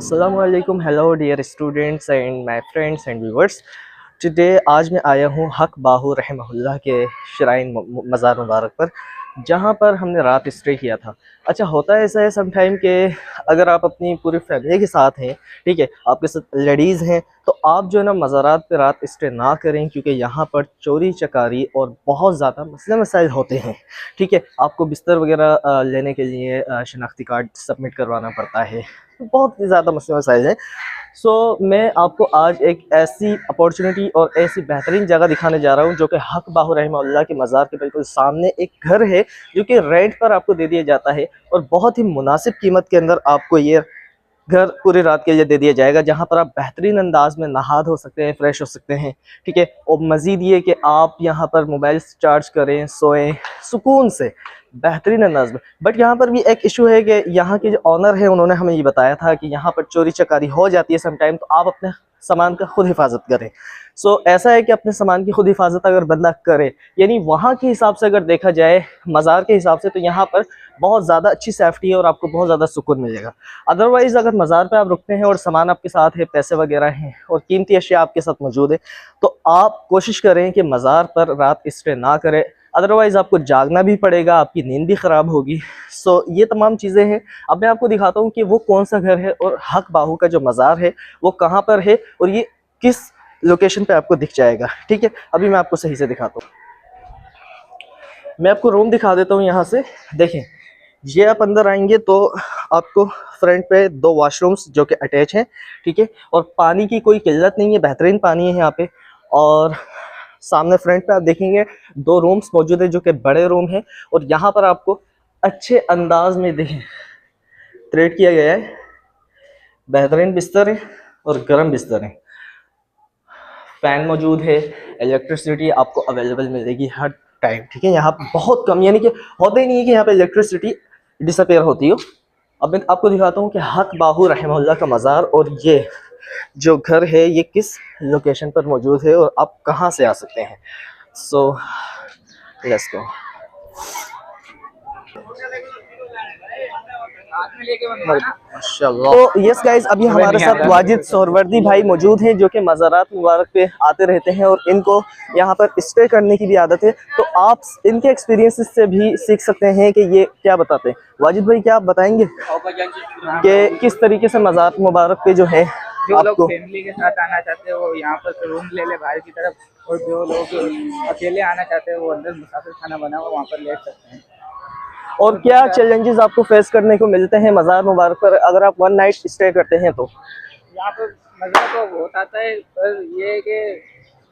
अस्सलामुअलैकुम, hello dear students and my friends and viewers. Today आज मैं आया हूँ हक बाहू रहमहुल्लाह के श्राइन मज़ार मुबारक पर, जहाँ पर हमने रात स्टे किया था। अच्छा, होता है ऐसा है समटाइम कि अगर आप अपनी पूरी फैमिली के साथ हैं, ठीक है, आपके साथ लेडीज़ हैं, तो आप जो है ना मज़ारात पे रात स्टे ना करें, क्योंकि यहाँ पर चोरी चकारी और बहुत ज़्यादा मसले मसाइल होते हैं। ठीक है, आपको बिस्तर वगैरह लेने के लिए शनाख्ती कार्ड सबमिट करवाना पड़ता है, बहुत ही ज़्यादा मसले मसाइल हैं। मैं आपको आज एक ऐसी अपॉर्चुनिटी और ऐसी बेहतरीन जगह दिखाने जा रहा हूँ जो कि हक बाहू रहमतुल्लाह के मज़ार के बिल्कुल सामने एक घर है, जो कि रेंट पर आपको दे दिया जाता है और बहुत ही मुनासिब कीमत के अंदर आपको ये घर पूरी रात के लिए दे दिया जाएगा, जहाँ पर आप बेहतरीन अंदाज में नहा धो सकते हैं, फ्रेश हो सकते हैं। ठीक है, और मज़ीद ये कि आप यहाँ पर मोबाइल चार्ज करें, सोएं सुकून से, बेहतरीन अंदाज में। बट यहाँ पर भी एक इशू है कि यहाँ के जो ऑनर है उन्होंने हमें ये बताया था कि यहाँ पर चोरी चकारी हो जाती है समटाइम, तो आप अपने सामान का खुद हिफाजत करें। ऐसा है कि अपने सामान की खुद हिफाजत अगर बंदा करे, यानी वहाँ के हिसाब से अगर देखा जाए, मज़ार के हिसाब से, तो यहाँ पर बहुत ज़्यादा अच्छी सेफ्टी है और आपको बहुत ज़्यादा सुकून मिलेगा। अदरवाइज़ अगर मज़ार पे आप रुकते हैं और सामान आपके साथ है, पैसे वगैरह हैं और कीमती अशिया आपके साथ मौजूद है, तो आप कोशिश करें कि मज़ार पर रात स्टे ना करें। अदरवाइज़ आपको जागना भी पड़ेगा, आपकी नींद भी ख़राब होगी। ये तमाम चीज़ें हैं। अब मैं आपको दिखाता हूँ कि वो कौन सा घर है और हक बाहू का जो मज़ार है वो कहाँ पर है और ये किस लोकेशन पे आपको दिख जाएगा। ठीक है, अभी मैं आपको सही से दिखाता हूँ। मैं आपको रूम दिखा देता हूँ यहाँ से। देखें, ये आप अंदर आएंगे तो आपको फ्रंट पे दो वॉशरूम्स जो कि अटैच हैं, ठीक है, और पानी की कोई किल्लत नहीं है, बेहतरीन पानी है यहाँ पे। और सामने फ्रंट पे आप देखेंगे दो रूम्स मौजूद है जो कि बड़े रूम हैं, और यहाँ पर आपको अच्छे अंदाज में देखें क्रिएट किया गया है, बेहतरीन बिस्तर है और गर्म बिस्तर है, फैन मौजूद है, इलेक्ट्रिसिटी आपको अवेलेबल मिलेगी हर टाइम। ठीक है, यहाँ पर बहुत कम, यानी कि होता ही नहीं है कि यहाँ पे इलेक्ट्रिसिटी डिसअपेयर होती हो। अब मैं आपको दिखाता हूँ कि हक बाहू रहमतुल्लाह का मज़ार और ये जो घर है ये किस लोकेशन पर मौजूद है और आप कहाँ से आ सकते हैं। Let's go. तो यस गाइज, अभी हमारे साथ वाजिद सोहरवर्दी भाई मौजूद हैं जो कि मज़ारात मुबारक पे आते रहते हैं और इनको यहाँ पर स्टे करने की भी आदत है। तो आप इनके एक्सपीरियंसेस से भी सीख सकते हैं कि ये क्या बताते हैं। वाजिद भाई, क्या आप बताएंगे कि किस तरीके से मज़ार मुबारक पे जो है, जो लोग फैमिली के साथ आना चाहते हैं वो यहाँ पर रूम ले ले बाहर की तरफ, और जो लोग अकेले आना चाहते हैं वो अंदर मुसाफिर खाना बना हुआ वहाँ पर ले सकते हैं। और क्या चैलेंजेस आपको फेस करने को मिलते हैं मज़ार मुबारक पर अगर आप वन नाइट स्टे करते हैं? तो यहाँ पर मज़ा तो बहुत आता है, पर ये है कि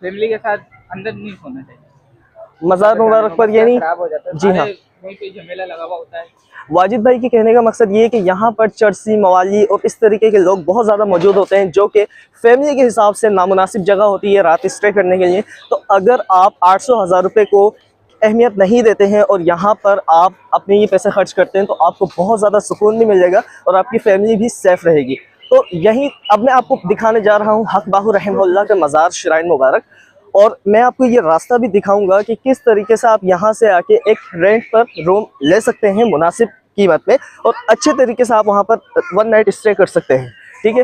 फैमिली के साथ अंदर नहीं सोना चाहिए मज़ार मुबारक पर, यानी खराब हो जाता है। जी हाँ, वहीं पे झमेला लगा हुआ होता है। वाजिद भाई के कहने का मकसद ये है कि यहाँ पर चरसी, मवाली और इस तरीके के लोग बहुत ज़्यादा मौजूद होते हैं जो कि फैमिली के हिसाब से नामुनासिब जगह होती है रात स्टे करने के लिए। तो अगर आप 800-1000 रुपये को अहमियत नहीं देते हैं और यहाँ पर आप अपने ये पैसे खर्च करते हैं, तो आपको बहुत ज़्यादा सुकून भी मिलेगा और आपकी फैमिली भी सेफ़ रहेगी। तो यही अब मैं आपको दिखाने जा रहा हूँ हक बाहू रहमतुल्लाह का मज़ार श्राइन मुबारक, और मैं आपको ये रास्ता भी दिखाऊंगा कि किस तरीके से आप यहाँ से आके एक रेंट पर रूम ले सकते हैं मुनासिब कीमत में और अच्छे तरीके से आप वहाँ पर वन नाइट स्टे कर सकते हैं। ठीक है,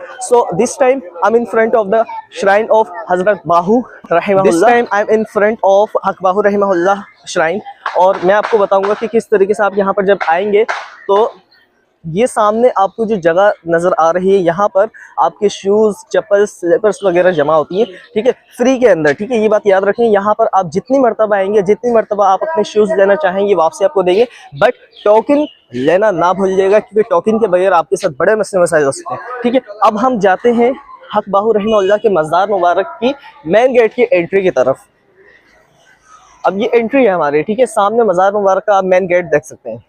this time I am in front of the shrine of हजरत बाहू रहमतुल्लाह। This time I am in front of हक बाहू रहमतुल्लाह श्राइन, और मैं आपको बताऊंगा कि किस तरीके से आप यहाँ पर जब आएंगे तो ये सामने आपको जो जगह नज़र आ रही है, यहाँ पर आपके शूज़, चप्पल, स्लीपर्स वगैरह जमा होती है। ठीक है, फ्री के अंदर। ठीक है, ये बात याद रखें। यहाँ पर आप जितनी मरतबा आएंगे, जितनी मरतबा आप अपने शूज़ लेना चाहेंगे वापसी आपको देंगे, बट टोकन लेना ना भूलिएगा, क्योंकि टोकन के बगैर आपके साथ बड़े मसले मसाइल हो सकते हैं। ठीक है, अब हम जाते हैं हक बाहू रहमतुल्लाह के मज़ार मुबारक की मेन गेट की एंट्री की तरफ। अब ये एंट्री है हमारी। ठीक है, सामने मज़ार मुबारक का आप मेन गेट देख सकते हैं।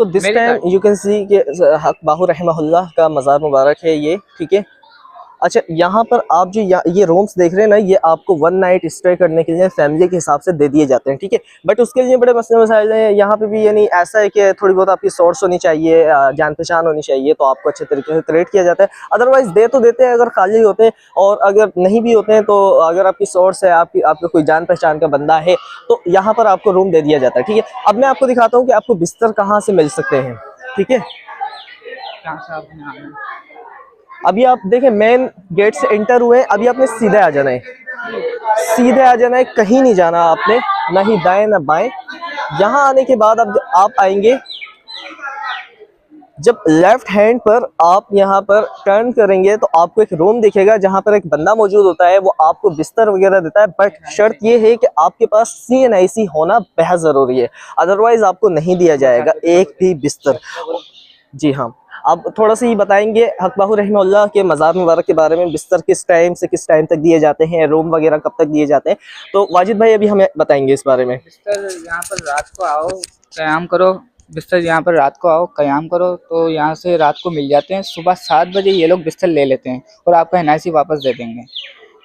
This time you can see कि हक बाहू रहमतुल्लाह का मज़ार मुबारक है ये। ठीक है, अच्छा, यहाँ पर आप जो ये रूम्स देख रहे हैं ना, ये आपको वन नाइट स्टे करने के लिए फैमिली के हिसाब से दे दिए जाते हैं, ठीक है। बट उसके लिए बड़े मसले मसाइल हैं यहाँ पे भी, यानी ऐसा है कि थोड़ी बहुत आपकी सोर्स होनी चाहिए, जान पहचान होनी चाहिए, तो आपको अच्छे तरीके से ट्रीट किया जाता है। अदरवाइज दे तो देते हैं अगर खाली होते हैं, और अगर नहीं भी होते हैं तो अगर आपकी सोर्स है, आपका कोई जान पहचान का बंदा है, तो यहाँ पर आपको रूम दे दिया जाता है, ठीक है। अब मैं आपको दिखाता हूँ कि आपको बिस्तर कहाँ से मिल सकते हैं, ठीक है। कहाँ से आपने आना है? अभी आप देखें, मेन गेट से एंटर हुए, अभी आपने सीधे आ जाना है, सीधे आ जाना है, कहीं नहीं जाना आपने, ना ही दाएं ना बाएं। यहाँ आने के बाद अब आप आएंगे, जब लेफ्ट हैंड पर आप यहाँ पर टर्न करेंगे तो आपको एक रूम दिखेगा जहाँ पर एक बंदा मौजूद होता है, वो आपको बिस्तर वगैरह देता है। बट शर्त ये है कि आपके पास CNIC होना बेहद ज़रूरी है, अदरवाइज आपको नहीं दिया जाएगा एक भी बिस्तर। जी हाँ, आप थोड़ा सा ये बताएंगे हक बाहू रहमतुल्लाह के मज़ार मुबारक के बारे में, बिस्तर किस टाइम से किस टाइम तक दिए जाते हैं, रूम वगैरह कब तक दिए जाते हैं, तो वाजिद भाई अभी हमें बताएंगे इस बारे में। बिस्तर यहाँ पर रात को आओ, क़याम करो। बिस्तर यहाँ पर रात को आओ, क़याम करो, तो यहाँ से रात को मिल जाते हैं। सुबह 7 बजे ये लोग बिस्तर ले लेते हैं और आपका NIC वापस दे देंगे।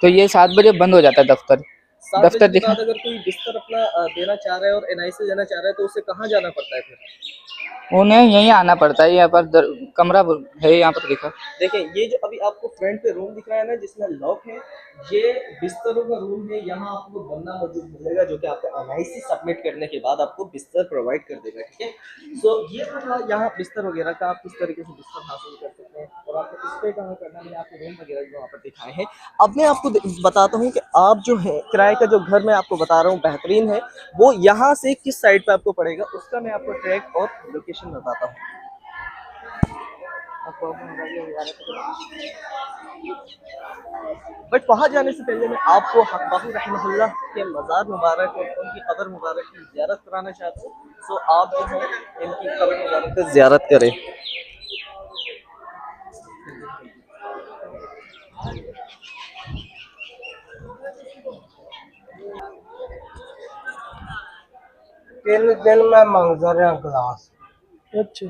तो ये 7 बजे बंद हो जाता है दफ्तर। 7 बजे दफ्तर के दिखा, बाद अगर कोई बिस्तर अपना देना चाह रहा है और NIC लेना चाह रहा है, तो उसे कहाँ जाना पड़ता है फिर? उन्हें यहीं आना पड़ता है। यहाँ पर कमरा है, यहाँ पर दिखा। देखें, ये जो अभी आपको फ्रंट पे रूम दिख रहा है ना, जिसमें लॉक है, ये बिस्तरों का रूम है। यहाँ आपको बंदा मौजूद मिलेगा जो कि आपको NIC सबमिट करने के बाद आपको बिस्तर प्रोवाइड कर देगा, ठीक है। सो ये तो था यहाँ बिस्तर वगैरह का, आप किस तरीके से बिस्तर हासिल कर सकते हैं और आपको स्टे कहाँ करना है, मैंने आपको रूम वगैरह जो वहाँ पर दिखाए हैं। अब मैं आपको बताता हूँ कि आप जो है किराए का जो घर मैं आपको बता रहा हूँ बेहतरीन है, वो यहाँ से किस साइड पे आपको पड़ेगा, उसका मैं आपको ट्रैक और लोकेशन बताता हूँ। बट वहाँ जाने से पहले मैं आपको हक बाहू रहमतुल्लाह के मज़ार मुबारक और उनकी कब्र मुबारक की ज़ियारत कराना चाहता हूँ। सो आप जो है इनकी कब्र मुबारक की ज़ियारत करें। तीन दिन में मंजर क्लास। अच्छा,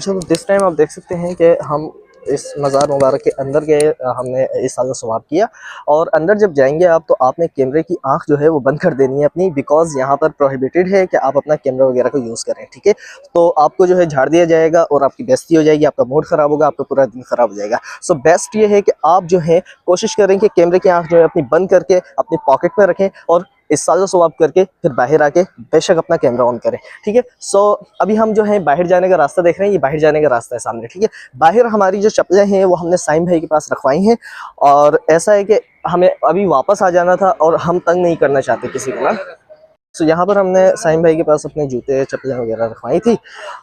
तो दिस टाइम आप देख सकते हैं कि हम इस मज़ार मुबारक के अंदर गए, हमने इस साल सवाब किया। और अंदर जब जाएंगे आप, तो आपने कैमरे की आंख जो है वो बंद कर देनी है अपनी, बिकॉज़ यहाँ पर प्रोहिबिटेड है कि आप अपना कैमरा वगैरह को यूज़ करें, ठीक है। तो आपको जो है झाड़ दिया जाएगा और आपकी बेइज्जती हो जाएगी, आपका मूड ख़राब होगा, आपका पूरा दिन ख़राब हो जाएगा। सो बेस्ट ये है कि आप जो है कोशिश करें कि कैमरे की आंख जो है अपनी बंद करके अपनी पॉकेट में रखें, और इस साल सवाब करके फिर बाहर आके बेशक अपना कैमरा ऑन करें, ठीक है। सो अभी हम जो है बाहर जाने का रास्ता देख रहे हैं, ये बाहर जाने का रास्ता है सामने, ठीक है। बाहर हमारी जो चप्पलें हैं वो हमने साइम भाई के पास रखवाई हैं, और ऐसा है कि हमें अभी वापस आ जाना था और हम तंग नहीं करना चाहते किसी को ना। सो यहाँ पर हमने साइम भाई के पास अपने जूते चप्पलें वगैरह रखवाई थी।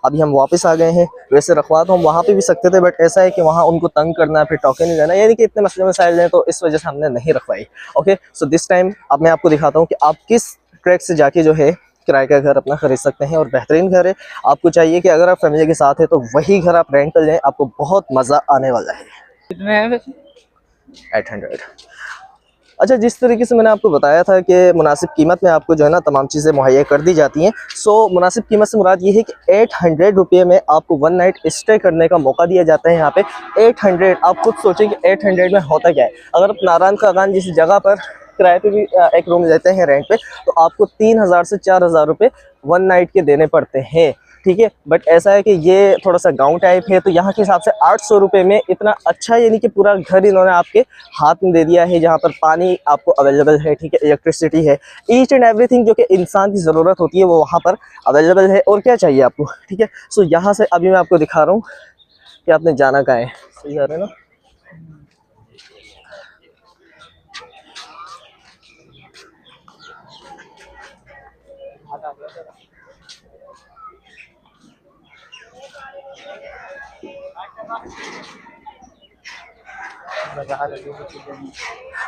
अभी हम वापस आ गए हैं। वैसे रखवा तो हम वहाँ पे भी सकते थे, बट ऐसा है कि वहाँ उनको तंग करना, फिर टॉके नहीं देना, यानी कि इतने मसले मसाइल हैं, तो इस वजह से हमने नहीं रखवाई। ओके, सो दिस टाइम अब मैं आपको दिखाता हूँ कि आप किस ट्रैक से जाके जो है किराए का घर अपना खरीद सकते हैं। और बेहतरीन घर है, आपको चाहिए कि अगर आप फैमिली के साथ है तो वही घर आप रेंट पर लें, आपको बहुत मज़ा आने वाला है। कितने हैं वैसे? 800। अच्छा, जिस तरीके से मैंने आपको बताया था कि मुनासिब कीमत में आपको जो है ना तमाम चीज़ें मुहैया कर दी जाती हैं। सो मुनासिब कीमत से मुराद ये है कि 800 रुपये में आपको वन नाइट स्टे करने का मौका दिया जाता है यहाँ पे। 800, आप खुद सोचें कि 800 में होता क्या है। अगर आप नारायण खागान जिस जगह पर किराए पे भी एक रूम लेते हैं रेंट पे, तो आपको 3000 से 4000 रुपये वन नाइट के देने पड़ते हैं, ठीक है। बट ऐसा है कि ये थोड़ा सा गांव टाइप है, तो यहाँ के हिसाब से 800 रुपये में इतना अच्छा, यानी कि पूरा घर इन्होंने आपके हाथ में दे दिया है, जहाँ पर पानी आपको अवेलेबल है, ठीक है, इलेक्ट्रिसिटी है, ईच एंड एवरीथिंग जो कि इंसान की ज़रूरत होती है वो वहाँ पर अवेलेबल है। और क्या चाहिए आपको, ठीक है। सो यहाँ से अभी मैं आपको दिखा रहा हूँ कि आपने जाना कहाँ है। सही जा रहे हैं ना।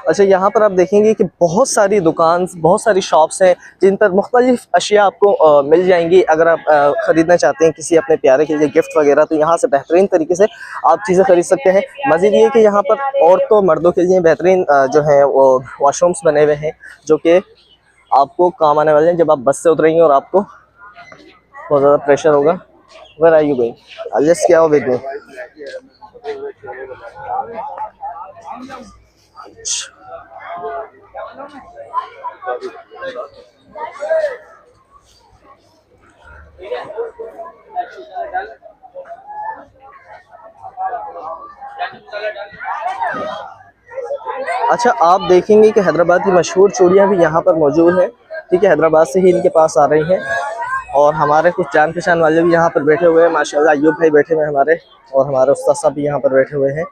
अच्छा, यहाँ पर आप देखेंगे कि बहुत सारी दुकान, बहुत सारी शॉप्स हैं जिन पर मुख्तलिफ अशिया आपको मिल जाएंगी। अगर आप ख़रीदना चाहते हैं किसी अपने प्यारे के लिए गिफ्ट वगैरह, तो यहाँ से बेहतरीन तरीके से आप चीज़ें ख़रीद सकते हैं। मज़ीद ये कि यहाँ पर औरतों मर्दों के लिए बेहतरीन जो है वो वॉशरूम्स बने हुए हैं, जो कि आपको काम आने वाले हैं जब आप बस से उतरेंगे और आपको बहुत ज़्यादा प्रेशर होगा। Where are you going? Just क्या हो विद मी। अच्छा, आप देखेंगे कि हैदराबाद की मशहूर चूड़ियाँ भी यहाँ पर मौजूद हैं। ठीक है, हैदराबाद से ही इनके पास आ रही हैं और हमारे कुछ जान पहचान वाले भी यहाँ पर बैठे हुए हैं। माशाल्लाह अय्यूब भाई बैठे हुए हैं हमारे, और हमारे उस्ताद साहब भी यहाँ पर बैठे हुए हैं।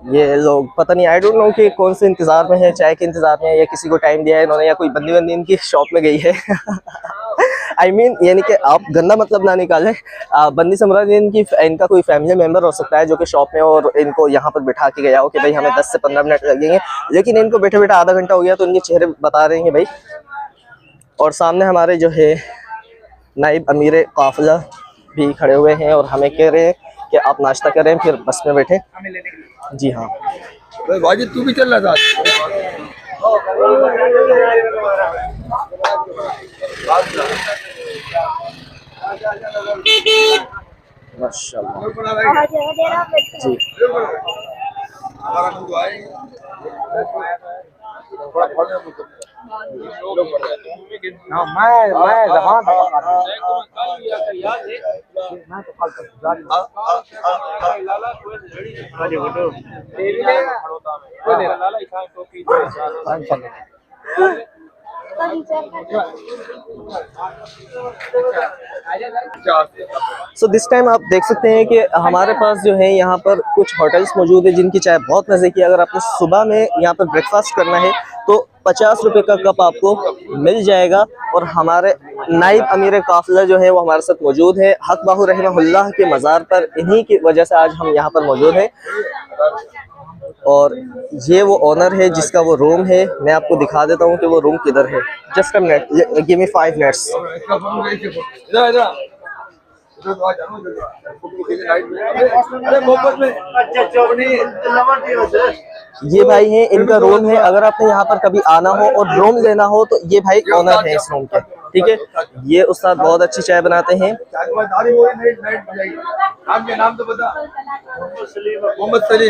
ये लोग पता नहीं, आई डोंट नो कि कौन से इंतज़ार में है, चाय के इंतज़ार में है या किसी को टाइम दिया है इन्होंने, या कोई बंदी बंदी इनकी शॉप में गई है। आई मीन यानी कि आप गंदा मतलब ना निकालें, बंदी से मुराद इनका कोई फैमिली मेम्बर हो सकता है जो कि शॉप में और इनको यहाँ पर बिठा के गया हो कि भाई हमें 10 से 15 मिनट लगेंगे, लेकिन इनको बैठे बैठे आधा घंटा हो गया, तो इनके चेहरे बता रहे हैं भाई। और सामने हमारे जो है नाइब अमीर काफिला भी खड़े हुए हैं और हमें कह रहे हैं कि आप नाश्ता करें फिर बस में बैठे। जी हाँ, वाजिद तू भी चल रहा था। माशाल्लाह जी। सो दिस टाइम आप देख सकते हैं कि हमारे पास जो है यहाँ पर कुछ होटल्स मौजूद है जिनकी चाय बहुत मज़े की। अगर आपको सुबह में यहाँ पर ब्रेकफास्ट करना है तो 50 रुपये का कप आपको मिल जाएगा। और हमारे नाइब अमीर काफिला जो है वो हमारे साथ मौजूद है, हक बाहू रहमहुल्लाह के मज़ार पर। इन्हीं की वजह से आज हम यहाँ पर मौजूद हैं। और ये वो ओनर है जिसका वो रूम है, मैं आपको दिखा देता हूँ कि वो रूम किधर है। Just a minute, give me 5 minutes. ये भाई हैं, इनका रूम है। अगर आपने यहाँ पर कभी आना हो और रूम लेना हो तो ये भाई ओनर है इस रूम के। ठीक है, ये उस्ताद बहुत अच्छी चाय बनाते हैं। नाम तो बता।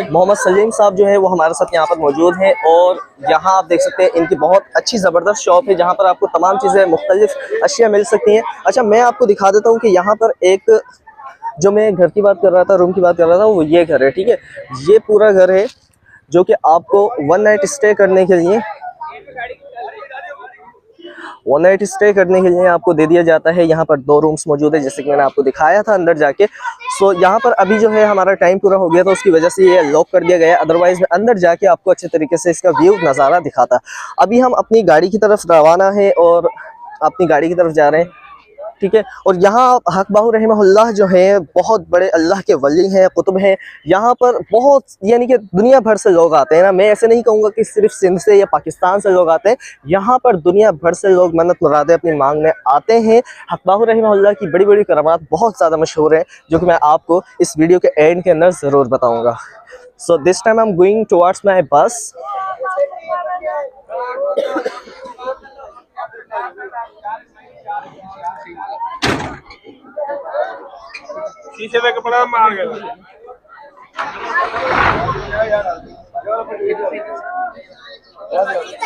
मोहम्मद सलीम साहब जो है वो हमारे साथ यहाँ पर मौजूद हैं। और यहाँ आप देख सकते हैं इनकी बहुत अच्छी ज़बरदस्त शॉप है जहाँ पर आपको तमाम चीज़ें मुख्तलिफ अशिया मिल सकती हैं। अच्छा, मैं आपको दिखा देता हूँ कि यहाँ पर एक जो मैं घर की बात कर रहा था, रूम की बात कर रहा था, वो ये घर है। ठीक है, ये पूरा घर है जो कि आपको वन नाइट स्टे करने के लिए आपको दे दिया जाता है। यहाँ पर 2 रूम्स मौजूद है जैसे कि मैंने आपको दिखाया था अंदर जाके। सो यहाँ पर अभी जो है हमारा टाइम पूरा हो गया था, उसकी वजह से ये लॉक कर दिया गया। अदरवाइज मैं अंदर जाके आपको अच्छे तरीके से इसका व्यू नज़ारा दिखाता। अभी हम अपनी गाड़ी की तरफ रवाना है और अपनी गाड़ी की तरफ जा रहे हैं। ठीक है, और यहाँ हक बाहू रहमहुल्लाह जो है बहुत बड़े अल्लाह के वली हैं, कुतुब हैं। यहाँ पर बहुत यानी कि दुनिया भर से लोग आते हैं ना, मैं ऐसे नहीं कहूँगा कि सिर्फ सिंध से या पाकिस्तान से लोग आते हैं। यहाँ पर दुनिया भर से लोग मन्नत मुरादें अपनी मांगने आते हैं। हक बाहू रहमहुल्लाह की बड़ी बड़ी करामात बहुत ज़्यादा मशहूर हैं जो कि मैं आपको इस वीडियो के एंड के अंदर ज़रूर बताऊँगा। So this time I am going towards माई बस। शीशे में कपड़ा मार गया।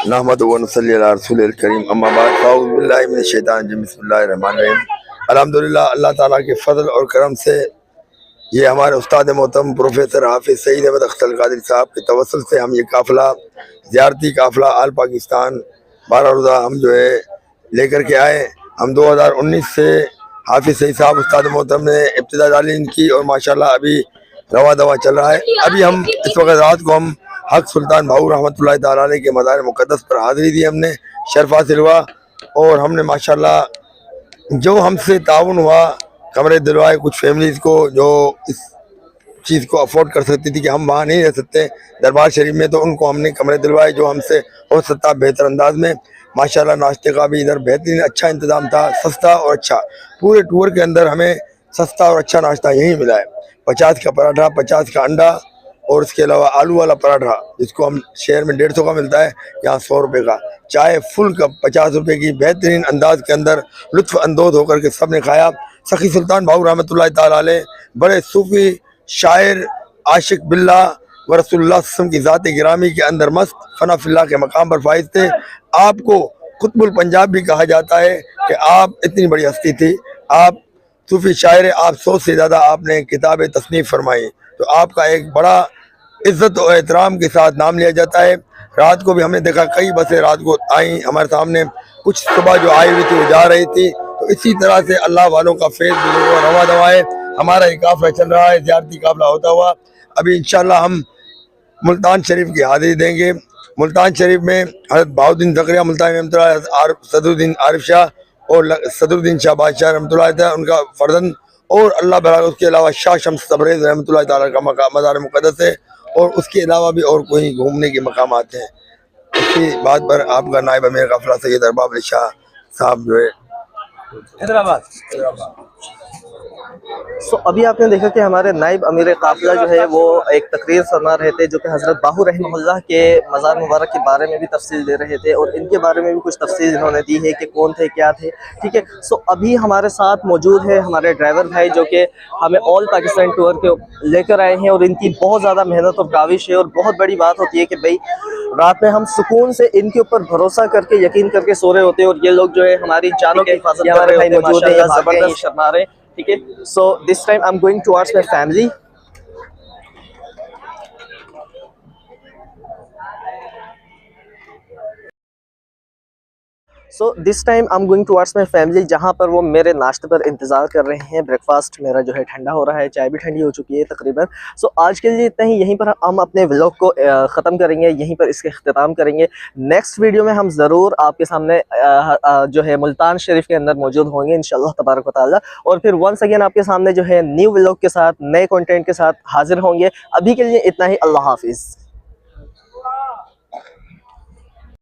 नहमद व नसल्ली अला रसूलिल करीम, अम्मा बाद, अऊज़ु बिल्लाहि मिनश शैतानिर रजीम, बिस्मिल्लाहिर रहमानिर रहीम। अल्हम्दुलिल्लाह, अल्लाह ताला के फजल और करम से ये हमारे उस्ताद मोहतरम प्रोफेसर हाफिज सईद अहमद अख्तर कादरी साहब के तवस्सुल से हम ये काफ़िला, ज़ियारती काफ़िला आल पाकिस्तान 12 रोज़ा हम जो है लेकर के आए। हम 2019 से हाफिज सईद साहब उस्ताद मोहतरम ने इब्तिदा डाली इनकी, और माशाल्लाह अभी रवा दवा चल रहा है। अभी हम इस वक्त रात को हम हक सुल्तान भाऊ रहमतुल्लाह ताला अलैह के मज़ार मुक़द्दस पर हाज़िरी दी हमने, शर्फ हासिल हुआ। और हमने माशाल्लाह जो हमसे ताउन हुआ, कमरे दिलवाए कुछ फैमिलीज़ को जो इस चीज़ को अफोर्ड कर सकती थी कि हम वहाँ नहीं रह सकते दरबार शरीफ में, तो उनको हमने कमरे दिलवाए जो हमसे हो सकता बेहतर अंदाज में। माशाल्लाह नाश्ते का भी इधर बेहतरीन अच्छा इंतज़ाम था, सस्ता और अच्छा। पूरे टूर के अंदर हमें सस्ता और अच्छा नाश्ता यहीं मिला है। 50 का पराठा, 50 का अंडा, और इसके अलावा आलू वाला पराठा जिसको हम शहर में 150 का मिलता है, यहाँ 100 रुपये का। चाय फुल कप 50 रुपये की बेहतरीन अंदाज के अंदर लुत्फ़ अंदोज़ होकर के सब ने खाया। सखी सुल्तान भाऊ रहमतुल्लाह ताला अलैह बड़े सूफ़ी शायर आशिक बिल्ला व रसूलुल्लाह सल्लल्लाहु अलैहि वसल्लम की ज़ात गिरामी के अंदर मस्त फना फिल्लाह के मकाम पर फाइज थे। आपको कुतुबुल पंजाब भी कहा जाता है कि आप इतनी बड़ी हस्ती थी, आप सूफी शायर, आप 100 से ज़्यादा आपने किताबें तसनीफ़ फरमाई, तो आपका एक बड़ा इज्जत और एहतराम के साथ नाम लिया जाता है। रात को भी हमने देखा कई बसें रात को आई हमारे सामने, कुछ सुबह जो आई हुई थी वो जा रही थी। तो इसी तरह से अल्लाह वालों का फैज़ बुजुर्गों का रवा दवा है। हमारा ये काफ़िला चल रहा है, ज़ियारती काफ़िला होता हुआ। अभी इंशाअल्लाह हम मुल्तान शरीफ की हाज़िरी देंगे। मुल्तान शरीफ में हज़रत बहाउद्दीन ज़करिया मुल्तानी रहमतुल्लाह, सदरुद्दीन आरिफ शाह और सदरुद्दीन शाह बादशाह रहमतुल्लाह अलैह उनका फर्जंद, और अल्लाह बरा उसके अलावा शाह शम्स तबरेज़ रहमतुल्लाह ताला का मज़ार मुक़द्दस है, और उसके अलावा भी और कोई घूमने के मकाम आते हैं। इसी बात पर आपका नायब अमीर काफ़िला सैयद अरबाब अली शाह साहब जो है हैदराबाद। सो अभी आपने देखा कि हमारे नाइब अमीर काफ़िला जो है वो एक तकरीर फरमा रहे थे, जो कि हज़रत बाहू रहमहुल्लाह के मज़ार मुबारक के बारे में भी तफसील दे रहे थे, और इनके बारे में भी कुछ तफसील इन्होंने दी है कि कौन थे, क्या थे। ठीक है, सो अभी हमारे साथ मौजूद है हमारे ड्राइवर भाई, जो कि हमें ऑल पाकिस्तान टूर के लेकर आए हैं, और इनकी बहुत ज़्यादा मेहनत और काविश है। और बहुत बड़ी बात होती है कि भाई रात में हम सुकून से इनके ऊपर भरोसा करके, यकीन करके सो रहे होते हैं, और ये लोग जो है हमारी जानों की हिफाजत कर रहे होते हैं। मौजूद है, जबरदस्त शर्मा रहे। ठीक है, so this time I am going towards my family. So this time I am going towards my family, जहाँ पर वो मेरे नाश्ते पर इंतज़ार कर रहे हैं। ब्रेकफास्ट मेरा जो है ठंडा हो रहा है, चाय भी ठंडी हो चुकी है तकरीबन। सो आज के लिए इतना ही, यहीं पर हम अपने व्लॉग को ख़त्म करेंगे, यहीं पर इसके अख्तिताम करेंगे। नेक्स्ट वीडियो में हम ज़रूर आपके सामने जो है मुल्तान शरीफ के अंदर मौजूद होंगे इंशाअल्लाह तबारक व तआला, और फिर वंस अगेन आपके सामने जो है न्यू व्लॉग के साथ, नए कंटेंट के साथ हाजिर होंगे। अभी के लिए इतना ही, अल्लाह हाफिज़।